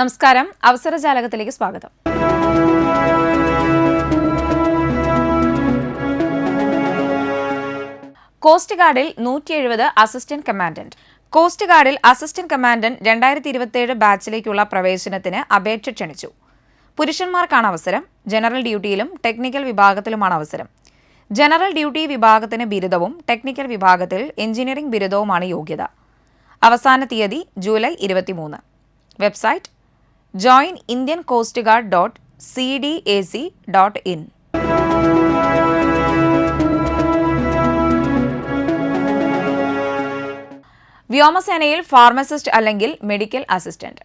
നമസ്കാരം. അവസരജാലകത്തിലേക്ക് സ്വാഗതം. കോസ്റ്റ് ഗാർഡിൽ 170 അസിസ്റ്റന്റ് കമാൻഡന്റ്. കോസ്റ്റ് ഗാർഡിൽ അസിസ്റ്റന്റ് കമാൻഡന്റ് 2027 ബാച്ചിലേക്കുള്ള പ്രവേശനത്തിന് അപേക്ഷ ക്ഷണിച്ചു. പുരുഷന്മാർക്കാണ് അവസരം. ജനറൽ ഡ്യൂട്ടിയിലും ടെക്നിക്കൽ വിഭാഗത്തിലുമാണ് അവസരം. ജനറൽ ഡ്യൂട്ടി വിഭാഗത്തിന് ബിരുദവും ടെക്നിക്കൽ വിഭാഗത്തിൽ എഞ്ചിനീയറിംഗ് ബിരുദവുമാണ് യോഗ്യത. അവസാന തീയതി ജൂലൈ 23. Website joinindiancoastguard.cdac.in. വ്യോമസേനയിൽ ഫാർമസിസ്റ്റ് അല്ലെങ്കിൽ medical assistant.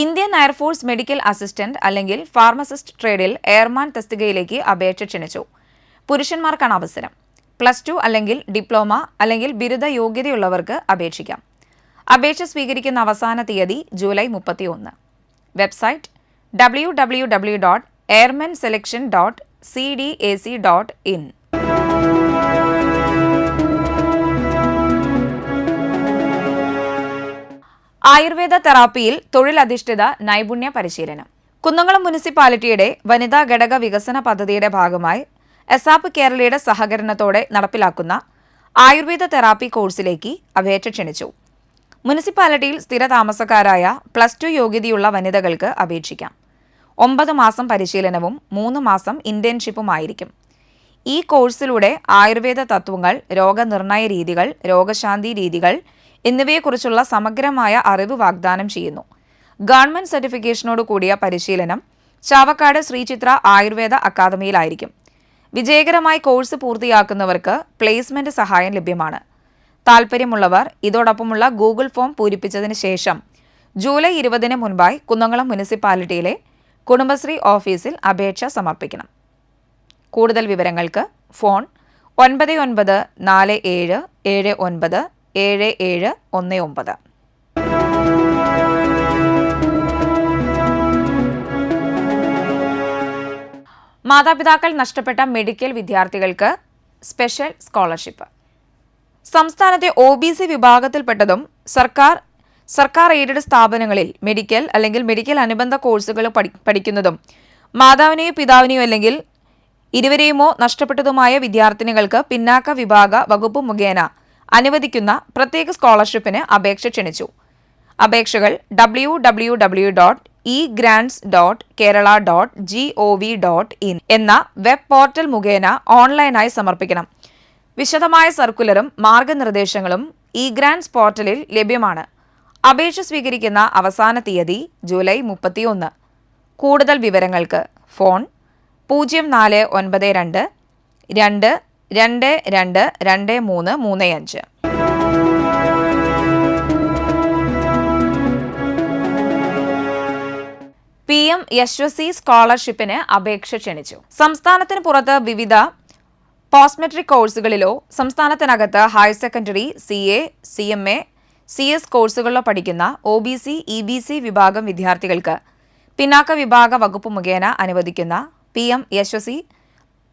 Indian air force medical assistant അല്ലെങ്കിൽ ഫാർമസിസ്റ്റ് ട്രേഡിൽ എയർമാൻ തസ്തികയിലേക്ക് അപേക്ഷ ക്ഷണിച്ചു. പുരുഷന്മാർക്കാണ് അവസരം. +2 അല്ലെങ്കിൽ ഡിപ്ലോമ അല്ലെങ്കിൽ ബിരുദ യോഗ്യതയുള്ളവർക്ക് അപേക്ഷിക്കാം. അപേക്ഷ സ്വീകരിക്കുന്ന അവസാന തീയതി ജൂലൈ 31. Website www.airmanselection.cdac.in. ആയുർവേദ തെറാപ്പിയിൽ തൊഴിലധിഷ്ഠിത നൈപുണ്യ പരിശീലനം. കുന്നംകുളം മുനിസിപ്പാലിറ്റിയുടെ വനിതാ ഘടക വികസന പദ്ധതിയുടെ ഭാഗമായി എസാപ്പ് കേരളയുടെ സഹകരണത്തോടെ നടപ്പിലാക്കുന്ന ആയുർവേദ തെറാപ്പി കോഴ്സിലേക്ക് അപേക്ഷ ക്ഷണിച്ചു. മുനിസിപ്പാലിറ്റിയിൽ സ്ഥിരതാമസക്കാരായ +2 യോഗ്യതയുള്ള വനിതകൾക്ക് അപേക്ഷിക്കാം. 9 മാസം പരിശീലനവും 3 മാസം ഇന്റേൺഷിപ്പുമായിരിക്കും. ഈ കോഴ്സിലൂടെ ആയുർവേദ തത്വങ്ങൾ, രോഗനിർണയ രീതികൾ, രോഗശാന്തി രീതികൾ എന്നിവയെക്കുറിച്ചുള്ള സമഗ്രമായ അറിവ് വാഗ്ദാനം ചെയ്യുന്നു. ഗവൺമെന്റ് സർട്ടിഫിക്കേഷനോട് കൂടിയ പരിശീലനം ചാവക്കാട് ശ്രീചിത്ര ആയുർവേദ അക്കാദമിയിലായിരിക്കും. വിജയകരമായി കോഴ്സ് പൂർത്തിയാക്കുന്നവർക്ക് പ്ലേസ്മെന്റ് സഹായം ലഭ്യമാണ്. താൽപ്പര്യമുള്ളവർ ഇതോടൊപ്പമുള്ള ഗൂഗിൾ ഫോം പൂരിപ്പിച്ചതിന് ശേഷം ജൂലൈ 20 മുൻപായി കുന്നംകുളം മുനിസിപ്പാലിറ്റിയിലെ കുടുംബശ്രീ ഓഫീസിൽ അപേക്ഷ സമർപ്പിക്കണം. കൂടുതൽ വിവരങ്ങൾക്ക് ഫോൺ 9947797719. മാതാപിതാക്കൾ നഷ്ടപ്പെട്ട മെഡിക്കൽ വിദ്യാർത്ഥികൾക്ക് സ്പെഷ്യൽ സ്കോളർഷിപ്പ്. സംസ്ഥാനത്തെ OBC വിഭാഗത്തിൽപ്പെട്ടതും സർക്കാർ എയ്ഡഡ് സ്ഥാപനങ്ങളിൽ മെഡിക്കൽ അല്ലെങ്കിൽ മെഡിക്കൽ അനുബന്ധ കോഴ്സുകൾ പഠിക്കുന്നതും മാതാവിനെയോ പിതാവിനെയോ അല്ലെങ്കിൽ ഇരുവരെയുമോ നഷ്ടപ്പെട്ടതുമായ വിദ്യാർത്ഥിനികൾക്ക് പിന്നാക്ക വിഭാഗ വകുപ്പ് മുഖേന അനുവദിക്കുന്ന പ്രത്യേക സ്കോളർഷിപ്പിന് അപേക്ഷ ക്ഷണിച്ചു. അപേക്ഷകൾ www.egrants.kerala.gov.in എന്ന വെബ് പോർട്ടൽ മുഖേന ഓൺലൈനായി സമർപ്പിക്കണം. വിശദമായ സർക്കുലറും മാർഗനിർദ്ദേശങ്ങളും ഇഗ്രാൻസ് പോർട്ടലിൽ ലഭ്യമാണ്. അപേക്ഷ സ്വീകരിക്കുന്ന അവസാന തീയതി ജൂലൈ 31. കൂടുതൽ വിവരങ്ങൾക്ക് ഫോൺ 0492 222 2335. PM യശസ്വി സ്കോളർഷിപ്പിന് അപേക്ഷ ക്ഷണിച്ചു. സംസ്ഥാനത്തിന് പുറത്ത് വിവിധ പോസ്റ്റ് മെട്രിക് കോഴ്സുകളിലോ സംസ്ഥാനത്തിനകത്ത് higher secondary, CA, CMA, CS കോഴ്സുകളിലോ പഠിക്കുന്ന OBC, EBC വിഭാഗം വിദ്യാർത്ഥികൾക്ക് പിന്നാക്ക വിഭാഗ വകുപ്പ് മുഖേന അനുവദിക്കുന്ന PM യശസ്വി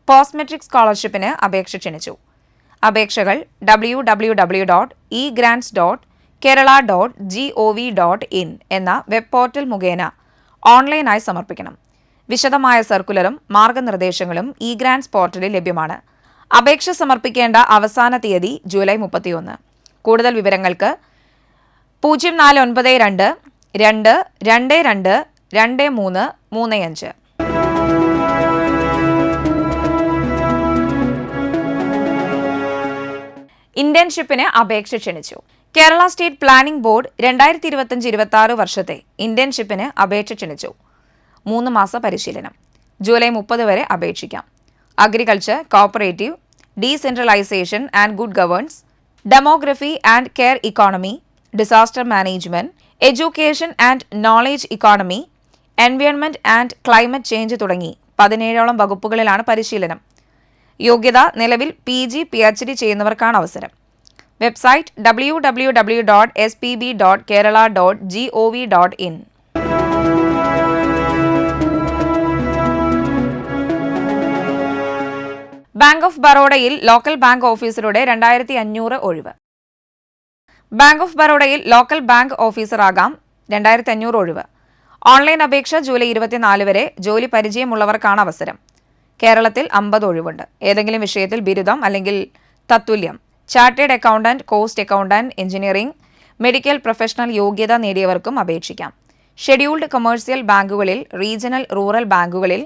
പോസ്റ്റ് മെട്രിക് സ്കോളർഷിപ്പിന് അപേക്ഷ ക്ഷണിച്ചു. അപേക്ഷകൾ www.egrants.kerala.gov.in എന്ന വെബ് പോർട്ടൽ മുഖേന ഓൺലൈനായി സമർപ്പിക്കണം. വിശദമായ സർക്കുലറും മാർഗനിർദ്ദേശങ്ങളും ഇഗ്രാൻസ് പോർട്ടലിൽ ലഭ്യമാണ്. അപേക്ഷ സമർപ്പിക്കേണ്ട അവസാന തീയതി ജൂലൈ 31. കൂടുതൽ വിവരങ്ങൾക്ക് 0492 222 2335. ഇന്റേൺഷിപ്പിന് അപേക്ഷ ക്ഷണിച്ചു. കേരള സ്റ്റേറ്റ് പ്ലാനിംഗ് ബോർഡ് 2025-26 വർഷത്തെ ഇന്റേൺഷിപ്പിന് അപേക്ഷ ക്ഷണിച്ചു. 3 മാസ പരിശീലനം. ജൂലൈ 30 വരെ അപേക്ഷിക്കാം. Agriculture, cooperative, decentralisation and good governance, demography and care economy, disaster management, education and knowledge economy, environment and climate change തുടങ്ങി 17ഓളം വകുപ്പുകളിലാണ് പരിശീലനം. യോഗ്യത നിലവിൽ PG, PhD ചെയ്യുന്നവർക്കാണ് അവസരം. Website www.spb.kerala.gov.in. ബാങ്ക് ഓഫ് ബറോഡയിൽ ലോക്കൽ ബാങ്ക് ഓഫീസറുടെ 2500 ഒഴിവ്. ബാങ്ക് ഓഫ് ബറോഡയിൽ ലോക്കൽ ബാങ്ക് ഓഫീസറാകാം 2500 ഒഴിവ്. ഓൺലൈൻ അപേക്ഷ ജൂലൈ 24 വരെ. ജോലി പരിചയമുള്ളവർക്കാണ് അവസരം. കേരളത്തിൽ 50 ഒഴിവുണ്ട്. ഏതെങ്കിലും വിഷയത്തിൽ ബിരുദം അല്ലെങ്കിൽ തത്തുല്യം, chartered accountant, cost accountant, engineering, medical professional യോഗ്യത നേടിയവർക്കും അപേക്ഷിക്കാം. ഷെഡ്യൂൾഡ് കൊമേഴ്സ്യൽ ബാങ്കുകളിൽ, റീജിയണൽ റൂറൽ ബാങ്കുകളിൽ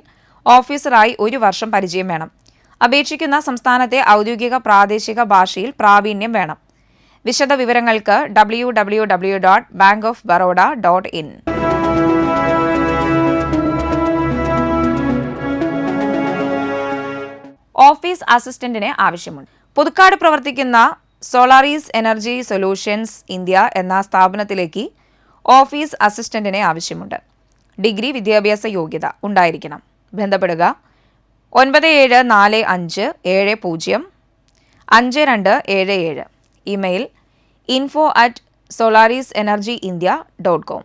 ഓഫീസറായി 1 വർഷം പരിചയം വേണം. അപേക്ഷിക്കുന്ന സംസ്ഥാനത്തെ ഔദ്യോഗിക പ്രാദേശിക ഭാഷയിൽ പ്രാവീണ്യം വേണം. വിശദ വിവരങ്ങൾക്ക് www.bankofbaroda.in. ഓഫീസ് അസിസ്റ്റന്റിനെ ആവശ്യമുണ്ട്. പുതുക്കാട് പ്രവർത്തിക്കുന്ന സോളാരീസ് എനർജി സൊല്യൂഷൻസ് ഇന്ത്യ എന്ന സ്ഥാപനത്തിലേക്ക് ഓഫീസ് അസിസ്റ്റന്റിനെ ആവശ്യമുണ്ട്. ഡിഗ്രി വിദ്യാഭ്യാസ യോഗ്യത ഉണ്ടായിരിക്കണം. ബന്ധപ്പെടുക 9745705277. Email info@solarisenergyindia.com.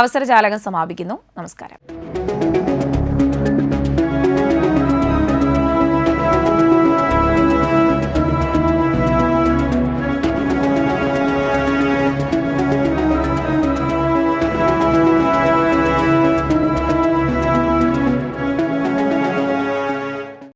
അവസരജാലകം സമാപിക്കുന്നു. നമസ്കാരം.